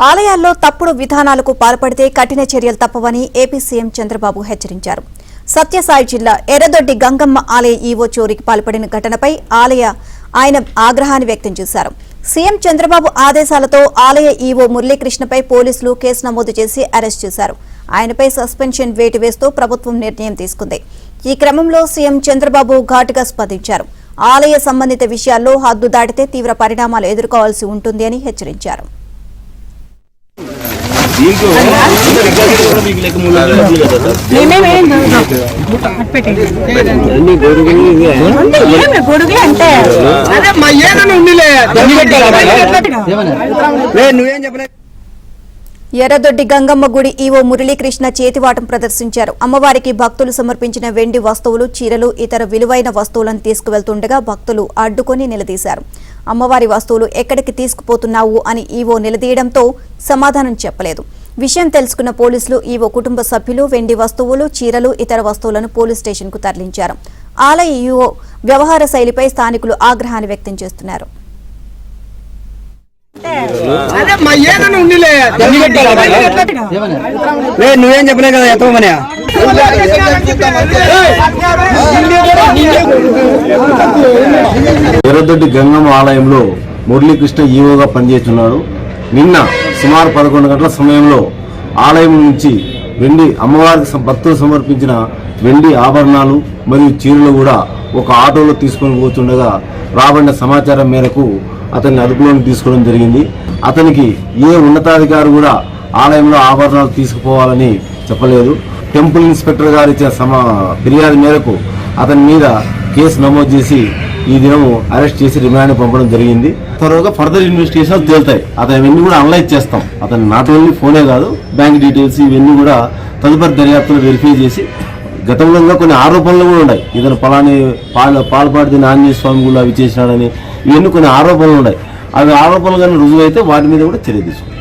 ఆలయాల్లో తప్పుడు విధానాలకు పాల్పడితే కఠిన చర్యలు తప్పవని ఏపీ సీఎం చంద్రబాబు హెచ్చరించారు. సత్యసాయి జిల్లా ఎర్రదొడ్డి గంగమ్మ ఆలయ ఈవో చోరీకి పాల్పడిన ఘటనపై ఆయన ఆగ్రహాన్ని వ్యక్తం చేశారు. సీఎం చంద్రబాబు ఆదేశాలతో ఆలయ ఈవో మురళీకృష్ణపై పోలీసులు కేసు నమోదు చేసి అరెస్ట్ చేశారు. ఆయనపై సస్పెన్షన్ వేటు వేస్తూ ప్రభుత్వం నిర్ణయం తీసుకుంది. ఈ క్రమంలో సీఎం చంద్రబాబు ఘాటుగా స్పందించారు. ఆలయ సంబంధిత విషయాల్లో హద్దు దాటితే తీవ్ర పరిణామాలు ఎదుర్కోవాల్సి ఉంటుంది అని హెచ్చరించారు. ఎర్రదొడ్డి గంగమ్మ గుడి ఈవో మురళీకృష్ణ చేతివాటం ప్రదర్శించారు. అమ్మవారికి భక్తులు సమర్పించిన వెండి వస్తువులు, చీరలు, ఇతర విలువైన వస్తువులను తీసుకువెళ్తుండగా భక్తులు అడ్డుకొని నిలదీశారు. అమ్మవారి వస్తువులు ఎక్కడికి తీసుకుపోతున్నావు అని ఈవో నిలదీయడంతో సమాధానం చెప్పలేదు. విషయం తెలుసుకున్న పోలీసులు ఈవో కుటుంబ సభ్యులు వెండి వస్తువులు, చీరలు, ఇతర వస్తువులను పోలీస్ స్టేషన్కు తరలించారు. ఆలయ ఈవో వ్యవహార శైలిపై స్థానికులు ఆగ్రహాన్ని వ్యక్తం చేస్తున్నారు. నువ్వేం చెప్పలే కదా ఎత్తమని ఎర్రదొడ్డి గంగమ్మ ఆలయంలో మురళీకృష్ణ ఈవోగా పనిచేస్తున్నాడు. నిన్న సుమారు 11 గంటల సమయంలో ఆలయం నుంచి వెండి అమ్మవారికి భక్తులు సమర్పించిన వెండి ఆభరణాలు మరియు చీరలు కూడా ఒక ఆటోలో తీసుకొని పోతుండగా రాబడిన సమాచారం మేరకు అతన్ని అదుపులోకి తీసుకోవడం జరిగింది. అతనికి ఏ ఉన్నతాధికారి కూడా ఆలయంలో ఆభరణాలు తీసుకుపోవాలని చెప్పలేదు. టెంపుల్ ఇన్స్పెక్టర్ గారు ఇచ్చిన ఫిర్యాదు మేరకు అతని మీద కేసు నమోదు చేసి ఈ దినము అరెస్ట్ చేసి రిమాండ్ పంపడం జరిగింది. త్వరగా ఫర్దర్ ఇన్వెస్టిగేషన్ తేలుతాయి. అతను ఇవన్నీ కూడా అనలైజ్ చేస్తాం. అతను నాట్ ఓన్లీ ఫోనే కాదు, బ్యాంక్ డీటెయిల్స్ ఇవన్నీ కూడా తదుపరి దర్యాప్తులు వెరిఫై చేసి గతంలో కొన్ని ఆరోపణలు కూడా ఉన్నాయి. ఇతను పాలపాటి ఆంజనేయ స్వామి కూడా అవి చేసినాడని ఇవన్నీ కొన్ని ఆరోపణలు ఉన్నాయి. అవి ఆరోపణలు కానీ రుజువు అయితే వాటి మీద కూడా చర్య తీసుకుంటాం.